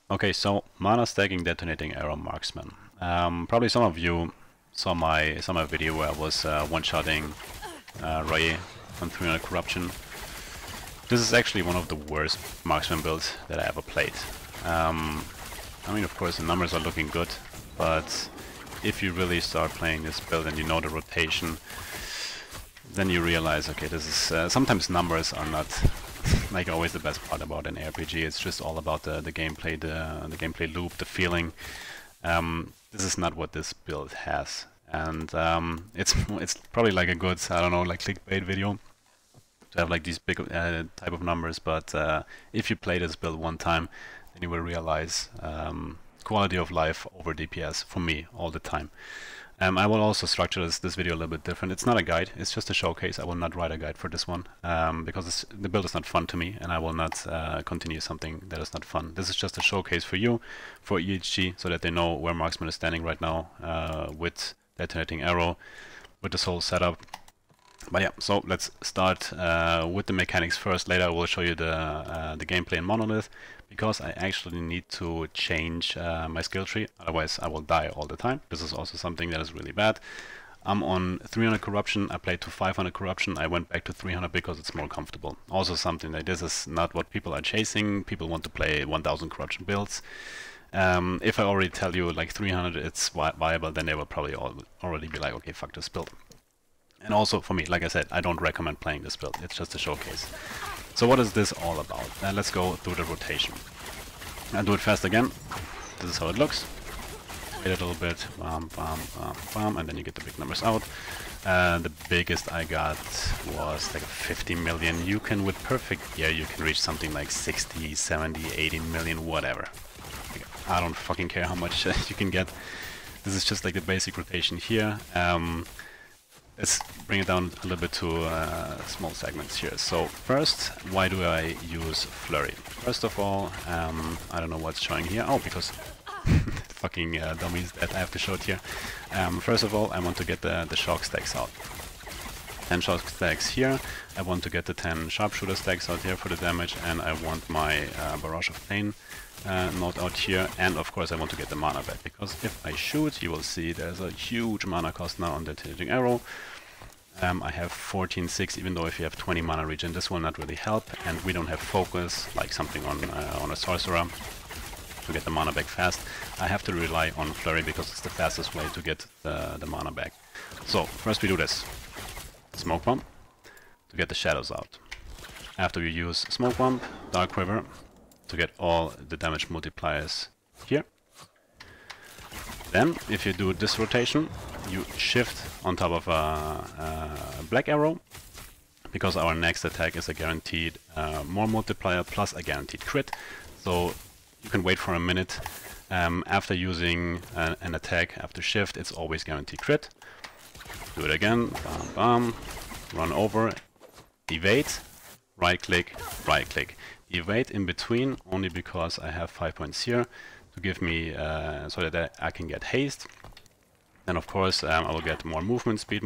Okay, so mana stacking detonating arrow marksman. Probably some of you saw my video where I was one-shotting Ray on 300 corruption. This is actually one of the worst marksman builds that I ever played. I mean, of course, the numbers are looking good, but if you really start playing this build and you know the rotation, then you realize, okay, this is sometimes numbers are not like always the best part about an RPG. It's just all about the gameplay, the gameplay loop, the feeling. This is not what this build has, and it's probably like a good, I don't know, like clickbait video to have like these big type of numbers. But if you play this build one time, then you will realize quality of life over DPS for me all the time. I will also structure this video a little bit different. It's not a guide, it's just a showcase. I will not write a guide for this one because the build is not fun to me, and I will not continue something that is not fun. This is just a showcase for you, for EHG, so that they know where Marksman is standing right now with detonating arrow, with this whole setup. But yeah, so let's start with the mechanics first. Later I will show you the gameplay in Monolith, because I actually need to change my skill tree, otherwise I will die all the time. This is also something that is really bad. I'm on 300 corruption, I played to 500 corruption, I went back to 300 because it's more comfortable. Also something like this is not what people are chasing. People want to play 1000 corruption builds. If I already tell you like 300 it's viable, then they will probably already be like, okay, fuck this build. And also for me, like I said, I don't recommend playing this build, it's just a showcase. So what is this all about? Let's go through the rotation. I'll do it fast again. This is how it looks. Wait a little bit, bam, bam, bam, bam, and then you get the big numbers out. The biggest I got was like 50 million. You can, with perfect gear, you can reach something like 60, 70, 80 million, whatever. I don't fucking care how much you can get. This is just like the basic rotation here. Let's bring it down a little bit to small segments here. So first, why do I use Flurry? First of all, I don't know what's showing here. Oh, because fucking dummies that I have to show it here. First of all, I want to get the shock stacks out. 10 shock stacks here. I want to get the 10 sharpshooter stacks out here for the damage, and I want my Barrage of Pain node out here, and of course I want to get the mana back, because if I shoot, you will see there's a huge mana cost now on the Detonating Arrow. I have 14.6, even though if you have 20 mana regen, this will not really help, and we don't have focus like something on a sorcerer to get the mana back fast. I have to rely on Flurry because it's the fastest way to get the mana back. So first we do this smoke bomb to get the shadows out. After we use smoke bomb, dark quiver to get all the damage multipliers here. Then, if you do this rotation, you shift on top of a black arrow, because our next attack is a guaranteed more multiplier plus a guaranteed crit. So you can wait for a minute. After using an attack after shift, it's always guaranteed crit. Do it again, bam, bam, run over, evade, right click, right click. Evade in between only because I have 5 points here to give me so that I can get haste. Then of course I will get more movement speed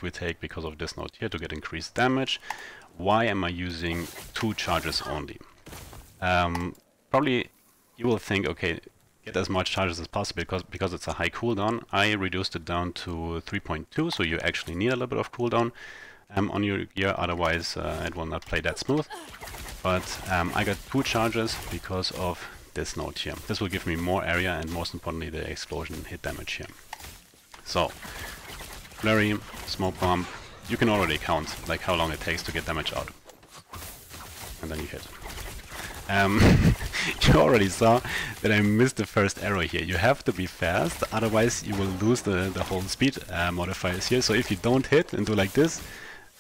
we take because of this node here to get increased damage. Why am I using 2 charges only? Probably you will think, okay, get as much charges as possible because it's a high cooldown. I reduced it down to 3.2, so you actually need a little bit of cooldown on your gear, otherwise it will not play that smooth. But I got 2 charges because of this node here. This will give me more area and most importantly the explosion hit damage here. So, Flurry, smoke bomb, you can already count like how long it takes to get damage out. And then you hit. You already saw that I missed the first arrow here. You have to be fast, otherwise you will lose the whole speed modifiers here. So if you don't hit and do like this,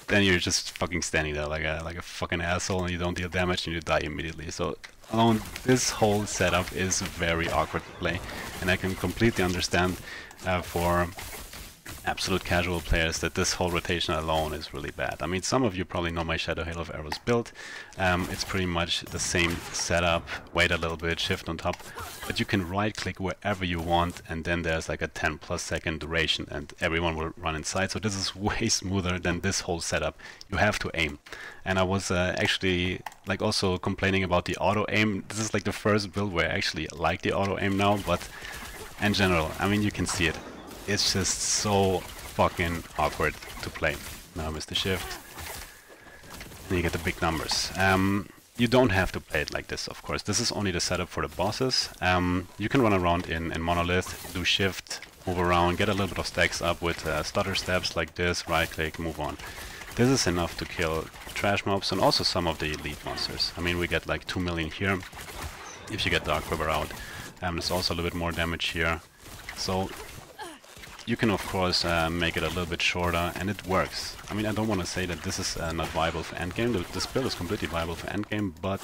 then you're just fucking standing there like a fucking asshole and you don't deal damage and you die immediately. So alone, this whole setup is very awkward to play, and I can completely understand for absolute casual players that this whole rotation alone is really bad. I mean, some of you probably know my Shadow Hail of Arrows build. It's pretty much the same setup, wait a little bit, shift on top, but you can right click wherever you want, and then there's like a 10+ second duration and everyone will run inside. So this is way smoother than this whole setup. You have to aim. And I was actually like also complaining about the auto aim. This is like the first build where I actually like the auto aim now, but in general, I mean, you can see it. It's just so fucking awkward to play. Now I missed the shift. And you get the big numbers. You don't have to play it like this, of course. This is only the setup for the bosses. You can run around in Monolith, do shift, move around, get a little bit of stacks up with stutter steps like this, right click, move on. This is enough to kill trash mobs and also some of the elite monsters. I mean, we get like 2 million here if you get the Quiver out. There's also a little bit more damage here. So you can of course make it a little bit shorter, and it works. I mean, I don't want to say that this is not viable for endgame. This build is completely viable for endgame, but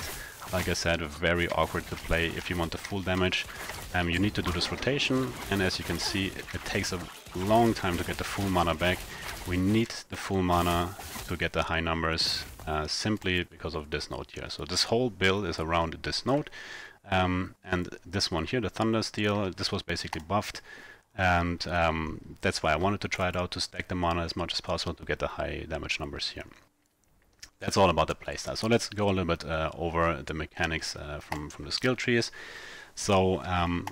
like I said, very awkward to play if you want the full damage. You need to do this rotation, and as you can see, it takes a long time to get the full mana back. We need the full mana to get the high numbers simply because of this node here. So this whole build is around this node, and this one here, the Thunder Steel, this was basically buffed. And that's why I wanted to try it out, to stack the mana as much as possible to get the high damage numbers here. That's all about the playstyle. So let's go a little bit over the mechanics from the skill trees. So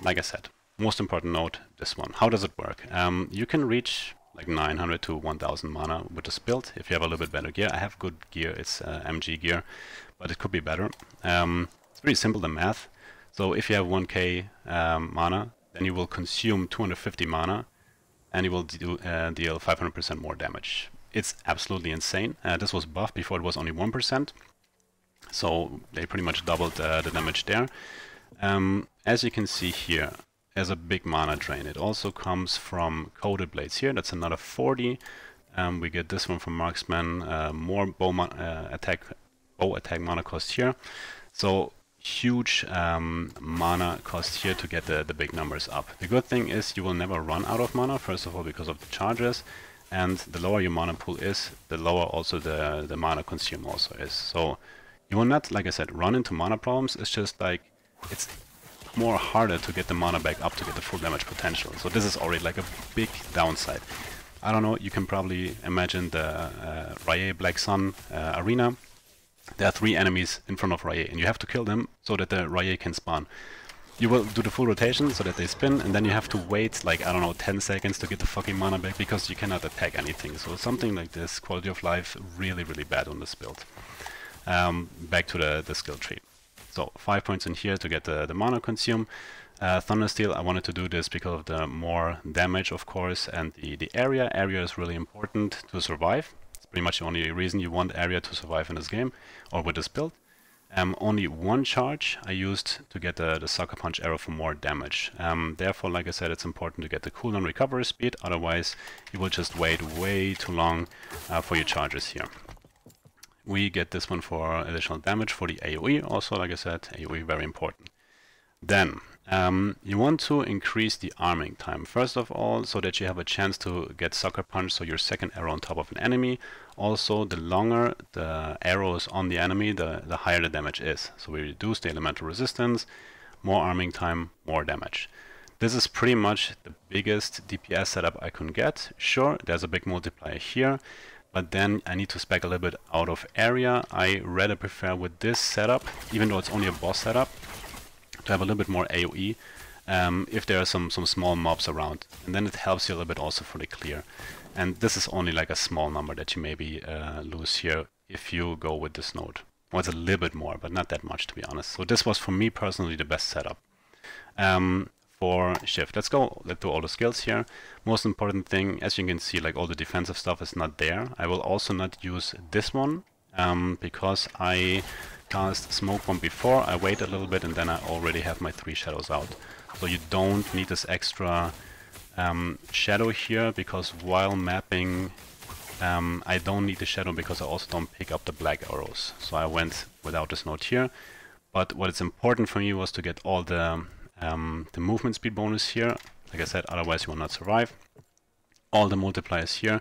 like I said, most important node, this one. How does it work? You can reach like 900 to 1000 mana with this build if you have a little bit better gear. I have good gear, it's MG gear, but it could be better. It's pretty simple, the math. So if you have 1k mana, then you will consume 250 mana, and you will deal 500% more damage. It's absolutely insane. This was buffed before, it was only 1%, so they pretty much doubled the damage there. As you can see here, there's a big mana drain. It also comes from coated blades here, that's another 40. We get this one from Marksman, more bow attack mana cost here. So huge mana cost here to get the big numbers up. The good thing is you will never run out of mana, first of all because of the charges, and the lower your mana pool is, the lower also the mana consume also is. So you will not, like I said, run into mana problems. It's just like it's more harder to get the mana back up to get the full damage potential. So this is already like a big downside. I don't know, you can probably imagine the Rye Black Sun arena. There are 3 enemies in front of Rye, and you have to kill them so that the Rye can spawn. You will do the full rotation so that they spin, and then you have to wait like, I don't know, 10 seconds to get the fucking mana back because you cannot attack anything. So something like this, quality of life, really, really bad on this build. Back to the skill tree. So 5 points in here to get the mana consume. Thundersteel, I wanted to do this because of the more damage, of course, and the area. Area is really important to survive. Pretty much the only reason you want area to survive in this game, or with this build. Only 1 charge I used to get the Sucker Punch arrow for more damage. Therefore, like I said, it's important to get the cooldown recovery speed, otherwise you will just wait way too long for your charges here. We get this one for additional damage for the AoE, also like I said, AoE very important. Then, you want to increase the arming time, first of all, so that you have a chance to get Sucker Punch, so your second arrow on top of an enemy. Also, the longer the arrow is on the enemy, the higher the damage is. So we reduce the elemental resistance, more arming time, more damage. This is pretty much the biggest DPS setup I can get. Sure, there's a big multiplier here, but then I need to spec a little bit out of area. I rather prefer with this setup, even though it's only a boss setup, to have a little bit more AoE if there are some small mobs around, and then it helps you a little bit also for the clear. And this is only like a small number that you maybe lose here if you go with this node. Well, it's a little bit more, but not that much, to be honest. So this was for me personally the best setup. For shift, let's do all the skills here. Most important thing, as you can see, like all the defensive stuff is not there. I will also not use this one because I cast Smoke Bomb before. I wait a little bit and then I already have my 3 shadows out. So you don't need this extra shadow here, because while mapping I don't need the shadow because I also don't pick up the black arrows. So I went without this node here. But what is important for me was to get all the movement speed bonus here. Like I said, otherwise you will not survive. all the multipliers here.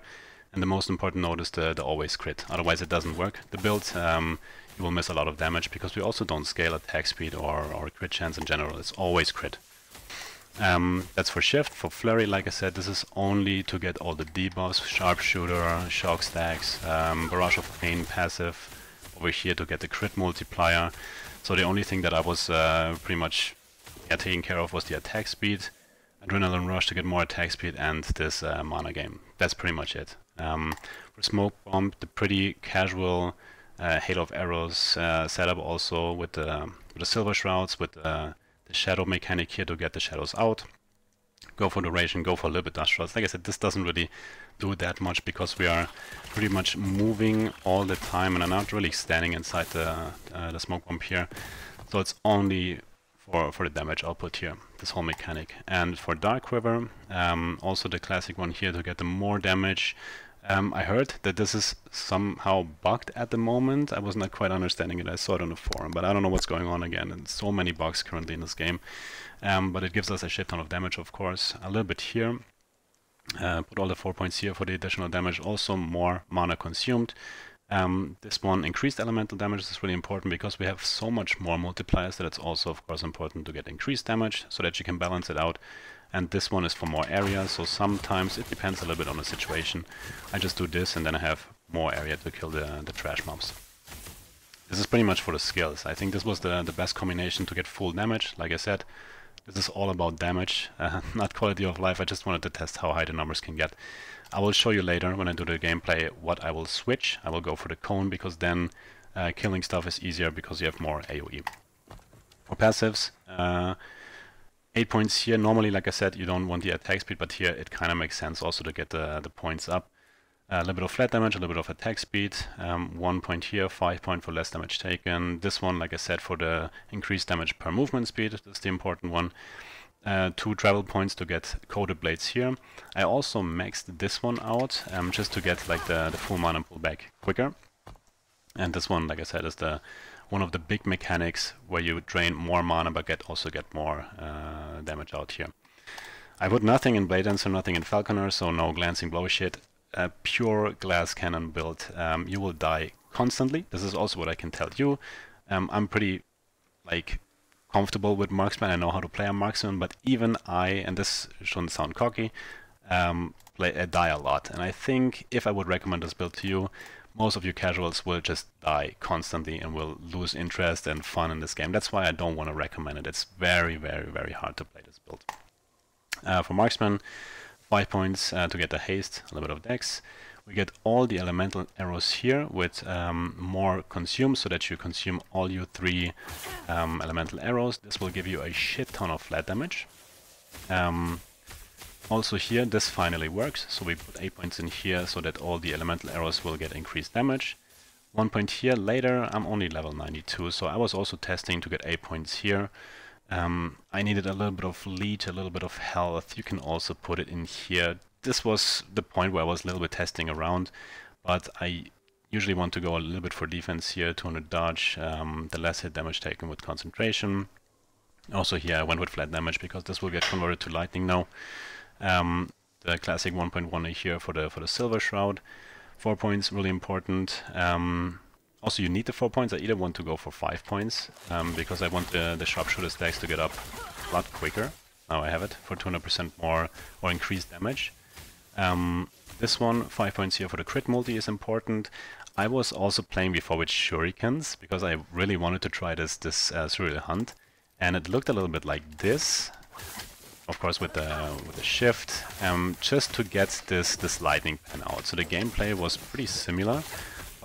And the most important note is the always crit, otherwise it doesn't work. The build, you will miss a lot of damage because we also don't scale attack speed or crit chance in general, it's always crit. That's for shift. For flurry, like I said, this is only to get all the debuffs, sharpshooter, shock stacks, barrage of pain passive, over here to get the crit multiplier. So the only thing that I was pretty much taking care of was the attack speed, adrenaline rush to get more attack speed, and this mana game. That's pretty much it. For smoke bomb, the pretty casual hail of arrows setup also with the silver shrouds, with the shadow mechanic here to get the shadows out. Go for duration, go for a little bit dust shrouds. Like I said, this doesn't really do that much because we are pretty much moving all the time and are not really standing inside the smoke bomb here. So it's only for the damage output here, this whole mechanic. And for Dark Quiver, also the classic one here to get the more damage. I heard that this is somehow bugged at the moment. I was not quite understanding it. I saw it on the forum, but I don't know what's going on again. And so many bugs currently in this game. But it gives us a shit ton of damage, of course. A little bit here. Put all the 4 points here for the additional damage. Also more mana consumed. This one, increased elemental damage, is really important because we have so much more multipliers that it's also, of course, important to get increased damage so that you can balance it out. And this one is for more area, so sometimes it depends a little bit on the situation. I just do this and then I have more area to kill the trash mobs. This is pretty much for the skills. I think this was the best combination to get full damage. Like I said, this is all about damage, not quality of life. I just wanted to test how high the numbers can get. I will show you later when I do the gameplay what I will switch. I will go for the cone because then killing stuff is easier because you have more AoE. For passives, 8 points here. Normally, like I said, you don't want the attack speed, but here it kind of makes sense also to get the points up. A little bit of flat damage, a little bit of attack speed. 1 point here, 5 points for less damage taken. This one, like I said, for the increased damage per movement speed. That's the important one. 2 travel points to get coated blades here. I also maxed this one out just to get like the full mana pull back quicker. And this one, like I said, is one of the big mechanics where you drain more mana but also get more damage out here. I put nothing in Blade Dancer, nothing in Falconer, so no glancing blow shit. A pure glass cannon build. You will die constantly. This is also what I can tell you. I'm pretty like comfortable with Marksman. I know how to play a Marksman, but even I, and this shouldn't sound cocky, die a lot. And I think if I would recommend this build to you, most of you casuals will just die constantly and will lose interest and fun in this game. That's why I don't want to recommend it. It's very, very, very hard to play this build. For Marksman, 5 points to get the haste, a little bit of dex. We get all the elemental arrows here with more consume, so that you consume all your 3 elemental arrows. This will give you a shit ton of flat damage. Also here, this finally works, so we put 8 points in here so that all the elemental arrows will get increased damage. 1 point here. Later, I'm only level 92, so I was also testing to get 8 points here. I needed a little bit of leech, a little bit of health. You can also put it in here. This was the point where I was a little bit testing around, but I usually want to go a little bit for defense here, 200 dodge, the less hit damage taken with concentration. Also here I went with flat damage because this will get converted to lightning now. The classic 1.1 here for the silver shroud. 4 points, really important. Also you need the 4 points. I either want to go for 5 points because I want the sharpshooter stacks to get up a lot quicker. Now I have it for 200% more or increased damage. This one, 5 points here for the crit multi is important. I was also playing before with shurikens because I really wanted to try this serial hunt, and it looked a little bit like this. Of course, with the shift, just to get this lightning pen out. So the gameplay was pretty similar,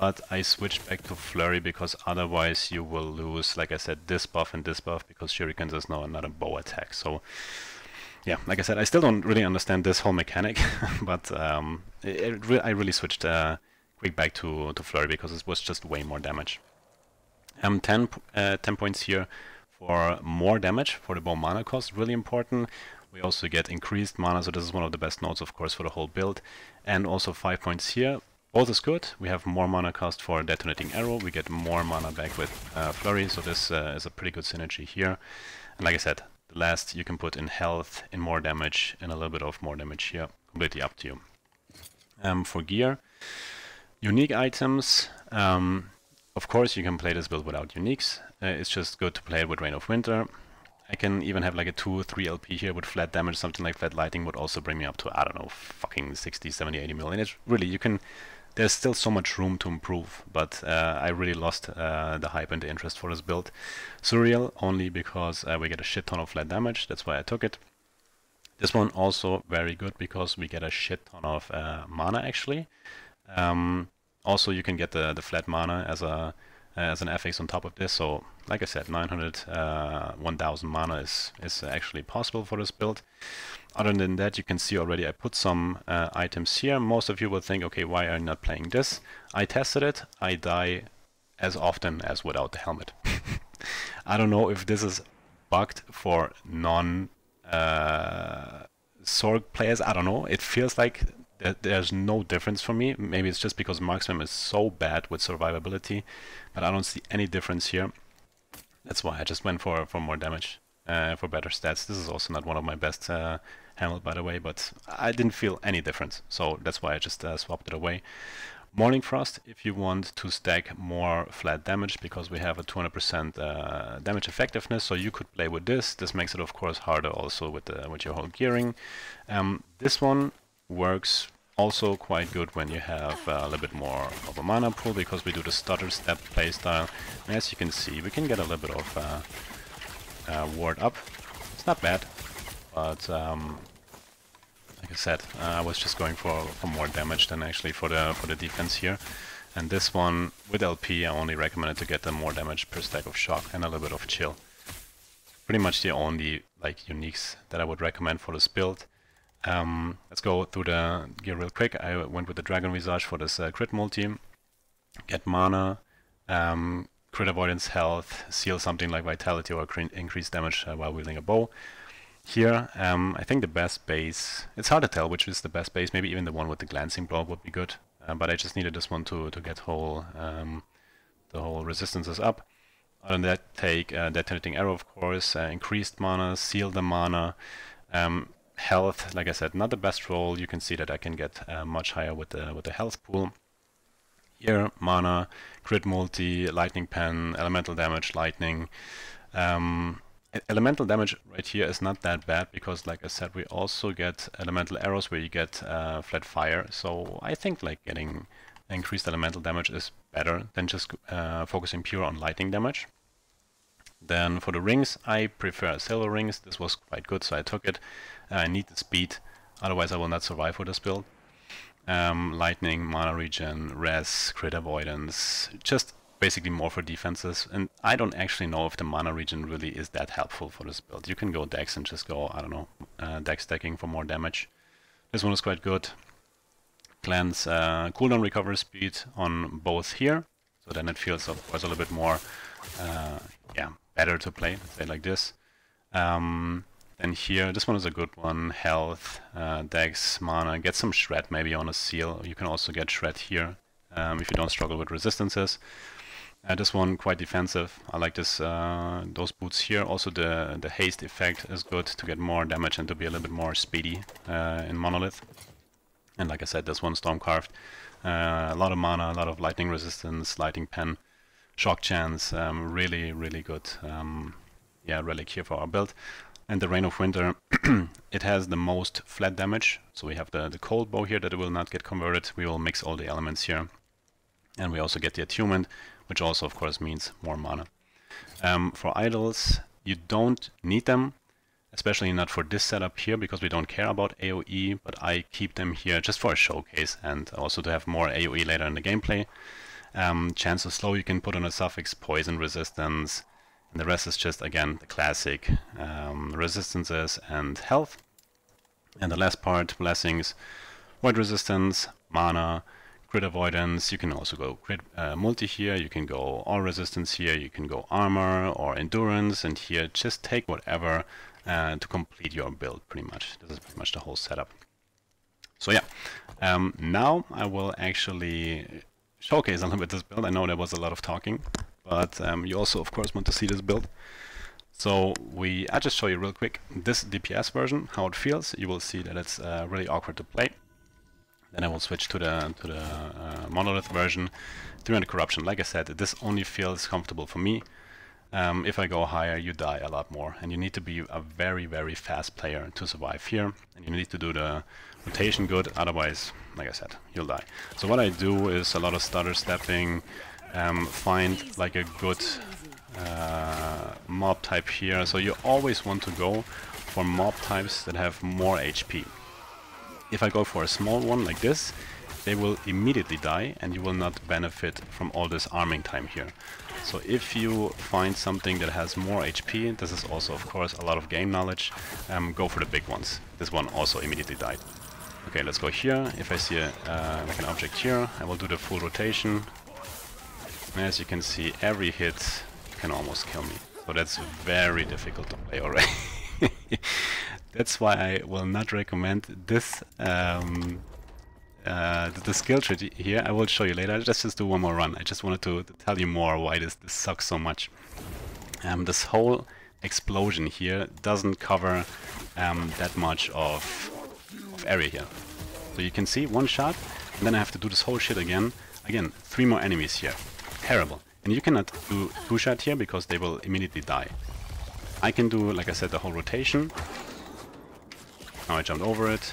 but I switched back to Flurry because otherwise you will lose, like I said, this buff and this buff because shurikens is now another bow attack. So yeah, like I said, I still don't really understand this whole mechanic, but I really switched quick back to Flurry because it was just way more damage. 10 points here for more damage for the bow mana cost, really important. We also get increased mana, so this is one of the best nodes, of course, for the whole build. And also 5 points here. Both is good. We have more mana cost for Detonating Arrow. We get more mana back with Flurry, so this is a pretty good synergy here. And like I said, the last you can put in health, in more damage, and a little bit of more damage here. Completely up to you. For gear, unique items, of course you can play this build without uniques. It's just good to play it with Rain of Winter. I can even have like a 2 or 3 LP here with flat damage. Something like flat lighting would also bring me up to, I don't know, fucking 60, 70, 80 million. It's really, you can, there's still so much room to improve, but I really lost the hype and the interest for this build. Surreal, only because we get a shit ton of flat damage, that's why I took it. This one also very good because we get a shit ton of mana actually. Also you can get the flat mana as an FX on top of this, so like I said, 900, 1000 mana is actually possible for this build. Other than that, you can see already I put some items here. Most of you will think, okay, why are you not playing this? I tested it, I die as often as without the helmet. I don't know if this is bugged for non-Sorg players, I don't know. It feels like there's no difference for me. Maybe it's just because Marksman is so bad with survivability, but I don't see any difference here. That's why I just went for more damage, for better stats. This is also not one of my best handled, by the way, but I didn't feel any difference, so that's why I just swapped it away. Morning Frost, if you want to stack more flat damage, because we have a 200% damage effectiveness, so you could play with this. This makes it, of course, harder also with your whole gearing. This one works also quite good when you have a little bit more of a mana pool, because we do the stutter step playstyle. And as you can see, we can get a little bit of ward up. It's not bad, but like I said, I was just going for more damage than actually for the defense here. And this one with LP, I only recommended to get the more damage per stack of shock and a little bit of chill. Pretty much the only like uniques that I would recommend for this build. Let's go through the gear real quick. I went with the Dragon Visage for this crit multi. Get mana, crit avoidance, health, seal something like vitality or increase damage while wielding a bow. Here, I think the best base, it's hard to tell which is the best base, maybe even the one with the glancing blow would be good, but I just needed this one to get the whole resistances up. Other than that, take Detonating Arrow, of course, increased mana, seal the mana, health, like I said, not the best roll. You can see that I can get much higher with the health pool. Here, mana, crit multi, lightning pen, elemental damage, lightning. Elemental damage right here is not that bad because, like I said, we also get elemental arrows where you get flat fire. So I think like getting increased elemental damage is better than just focusing pure on lightning damage. Then for the rings, I prefer silver rings. This was quite good, so I took it. I need the speed, otherwise I will not survive for this build. Lightning, mana regen, res, crit avoidance, just basically more for defenses. And I don't actually know if the mana regen really is that helpful for this build. You can go dex and just go, I don't know, dex stacking for more damage. This one is quite good. Cleanse, cooldown recovery speed on both here, so then it feels of course a little bit more, yeah, better to play, let's say like this. Then here, this one is a good one, health, dex, mana, get some shred maybe on a seal. You can also get shred here if you don't struggle with resistances. This one quite defensive. I like this, those boots here. Also the haste effect is good to get more damage and to be a little bit more speedy in Monolith. And like I said, this one Stormcarved. A lot of mana, a lot of lightning resistance, lightning pen, shock chance, really, really good. Yeah, relic here for our build. And the Rain of Winter, it has the most flat damage. So we have the cold bow here that will not get converted. We will mix all the elements here. And we also get the attunement, which also of course means more mana. For idols, you don't need them, especially not for this setup here, because we don't care about AoE, but I keep them here just for a showcase and also to have more AoE later in the gameplay. Chance of slow you can put on a suffix, poison resistance, and the rest is just, again, the classic resistances and health. And the last part, blessings, void resistance, mana, crit avoidance. You can also go crit multi here, you can go all resistance here, you can go armor or endurance, and here just take whatever to complete your build, pretty much. This is pretty much the whole setup. So yeah, now I will actually showcase a little bit this build. I know there was a lot of talking, but you also of course want to see this build. So I'll just show you real quick this DPS version, how it feels. You will see that it's really awkward to play. Then I will switch to the Monolith version. 300 corruption. Like I said, this only feels comfortable for me. If I go higher, you die a lot more, and you need to be a very, very fast player to survive here, and you need to do the rotation good, otherwise, like I said, you'll die. So what I do is a lot of stutter stepping, find like a good mob type here, so you always want to go for mob types that have more HP. If I go for a small one like this, they will immediately die, and you will not benefit from all this arming time here. So if you find something that has more HP, this is also of course a lot of game knowledge, go for the big ones. This one also immediately died. Okay, let's go here. If I see like an object here, I will do the full rotation. And as you can see, every hit can almost kill me. So that's very difficult to play already. That's why I will not recommend this the skill tree here. I will show you later. Let's just do one more run. I just wanted to tell you more why this sucks so much. This whole explosion here doesn't cover that much of area here. So you can see one shot, and then I have to do this whole shit again. Again, 3 more enemies here. Terrible. And you cannot do 2-shot here because they will immediately die. I can do, like I said, the whole rotation. Now I jumped over it.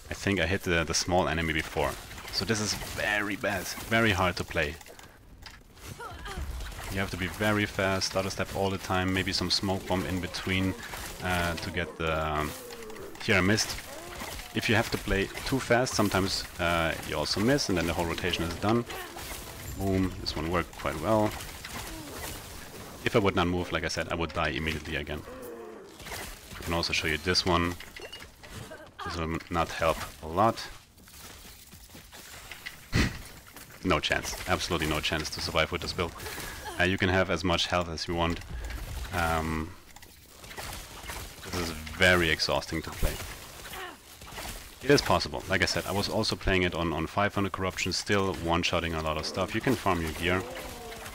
I think I hit the small enemy before. So this is very bad, very hard to play. You have to be very fast, stutter step all the time, maybe some smoke bomb in between to get the... Here I missed. If you have to play too fast, sometimes you also miss, and then the whole rotation is done. Boom, this one worked quite well. If I would not move, like I said, I would die immediately again. I can also show you this one. This will not help a lot. No chance, absolutely no chance to survive with this build. You can have as much health as you want. This is very exhausting to play. It is possible. Like I said, I was also playing it on 500 corruption, still one-shotting a lot of stuff. You can farm your gear,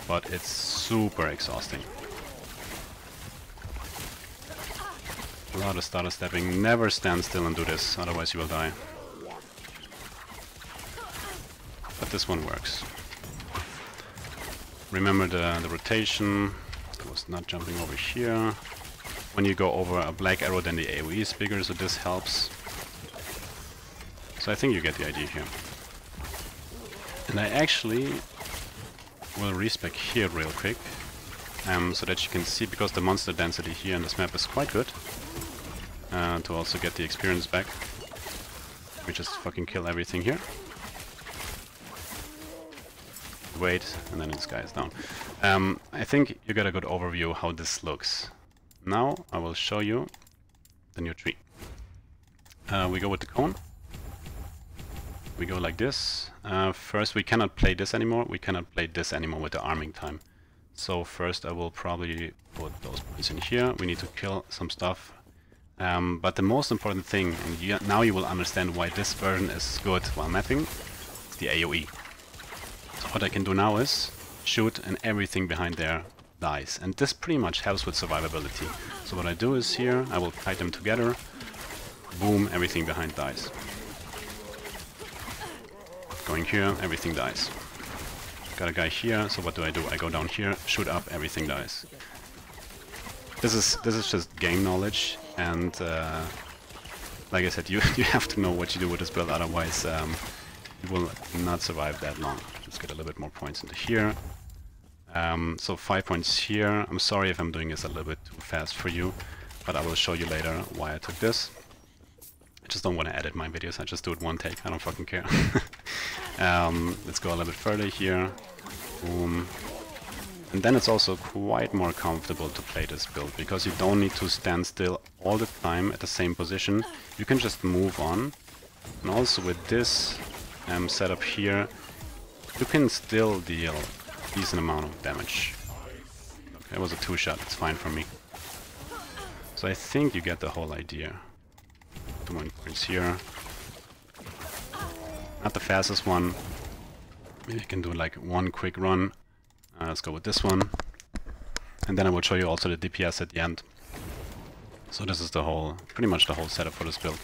but it's super exhausting. A lot of stutter stepping. Never stand still and do this, otherwise you will die. But this one works. Remember the rotation. I was not jumping over here. When you go over a black arrow, then the AoE is bigger, so this helps. So I think you get the idea here. And I actually will respec here real quick, so that you can see, because the monster density here in this map is quite good, to also get the experience back. We just fucking kill everything here. Wait, and then this guy is down. I think you got a good overview how this looks. Now I will show you the new tree. We go with the cone. We go like this. First, we cannot play this anymore. We cannot play this anymore with the arming time. So first I will probably put those points in here. We need to kill some stuff. But the most important thing, and now you will understand why this version is good while mapping, is the AoE. So what I can do now is shoot, and everything behind there dies. And this pretty much helps with survivability. So what I do is here, I will kite them together. Boom, everything behind dies. Going here, everything dies. Got a guy here, so what do? I go down here, shoot up, everything dies. This is just game knowledge, and like I said, you have to know what you do with this build, otherwise you will not survive that long. Let's get a little bit more points into here. So 5 points here. I'm sorry if I'm doing this a little bit too fast for you, but I will show you later why I took this. I just don't want to edit my videos, I just do it one take, I don't fucking care. Let's go a little bit further here. Boom. And then it's also quite more comfortable to play this build, because you don't need to stand still all the time at the same position. You can just move on. And also with this setup here, you can still deal a decent amount of damage. Okay, it was a 2-shot, it's fine for me. So I think you get the whole idea. 2 more points here. Not the fastest one. Maybe I can do like one quick run. Let's go with this one. And then I will show you also the DPS at the end. So this is the whole, pretty much the whole setup for this build.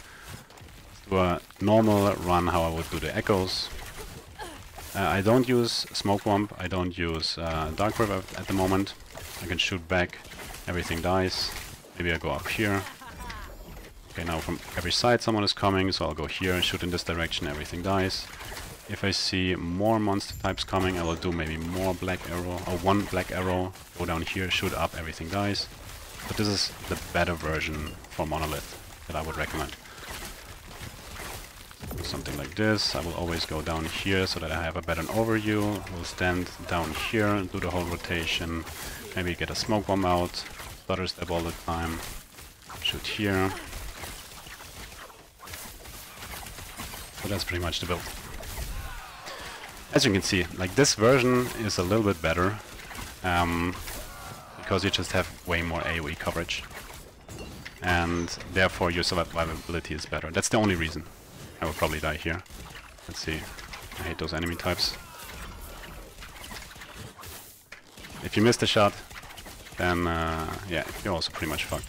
do a normal run how I would do the echoes. I don't use Smoke Bomb, I don't use Dark Quiver at the moment. I can shoot back, everything dies. Maybe I go up here. Okay, now from every side someone is coming, so I'll go here and shoot in this direction, everything dies. If I see more monster types coming, I will do maybe more black arrow, or one black arrow, go down here, shoot up, everything dies. But this is the better version for Monolith that I would recommend. Something like this. I will always go down here so that I have a better overview. We'll stand down here and do the whole rotation. Maybe get a smoke bomb out, stutter step all the time, shoot here. So that's pretty much the build. As you can see, like this version is a little bit better because you just have way more AoE coverage and therefore your survivability is better. That's the only reason. I will probably die here. Let's see. I hate those enemy types. If you miss the shot, then yeah, you're also pretty much fucked.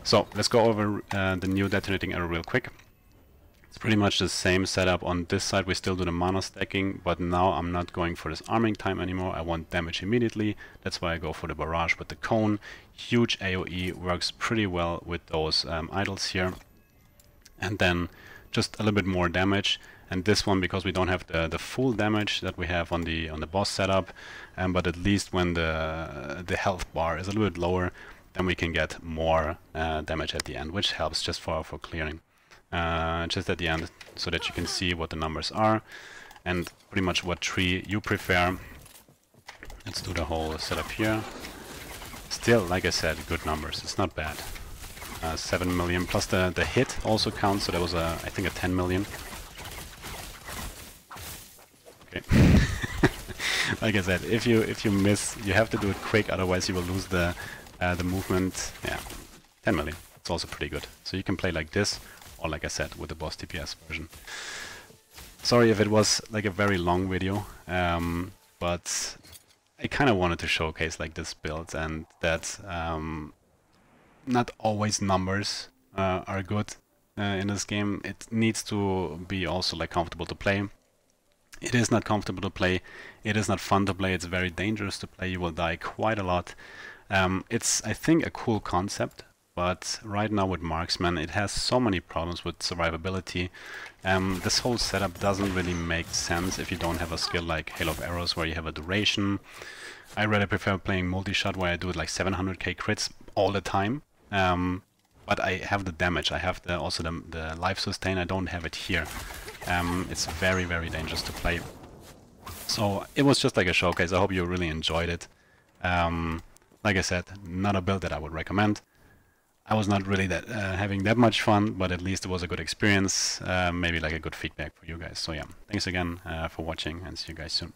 So let's go over the new detonating arrow real quick. It's pretty much the same setup on this side. We still do the mana stacking, but now I'm not going for this arming time anymore. I want damage immediately. That's why I go for the barrage with the cone. Huge AoE, works pretty well with those idols here. And then just a little bit more damage. And this one, because we don't have the full damage that we have on the boss setup, but at least when the health bar is a little bit lower, then we can get more damage at the end, which helps just for clearing. Just at the end, so that you can see what the numbers are and pretty much what tree you prefer. Let's do the whole setup here. Still, like I said, good numbers. It's not bad. 7 million plus the hit also counts, so there was I think a 10 million. Okay. Like I said, if you miss, you have to do it quick, otherwise you will lose the movement. Yeah, 10 million. It's also pretty good. So you can play like this, or like I said, with the boss DPS version. Sorry if it was like a very long video, but I kind of wanted to showcase like this build, and that not always numbers are good in this game. It needs to be also like comfortable to play. It is not comfortable to play, it is not fun to play, it's very dangerous to play, you will die quite a lot. It's, I think, a cool concept, but right now with Marksman it has so many problems with survivability. This whole setup doesn't really make sense if you don't have a skill like Hail of Arrows where you have a duration. I rather prefer playing multi-shot where I do it like 700k crits all the time. But I have the damage, I have also the life sustain, I don't have it here. It's very, very dangerous to play. So it was just like a showcase. I hope you really enjoyed it. Like I said, not a build that I would recommend. I was not really having that much fun, but at least it was a good experience. Maybe like a good feedback for you guys. So yeah, thanks again for watching, and see you guys soon.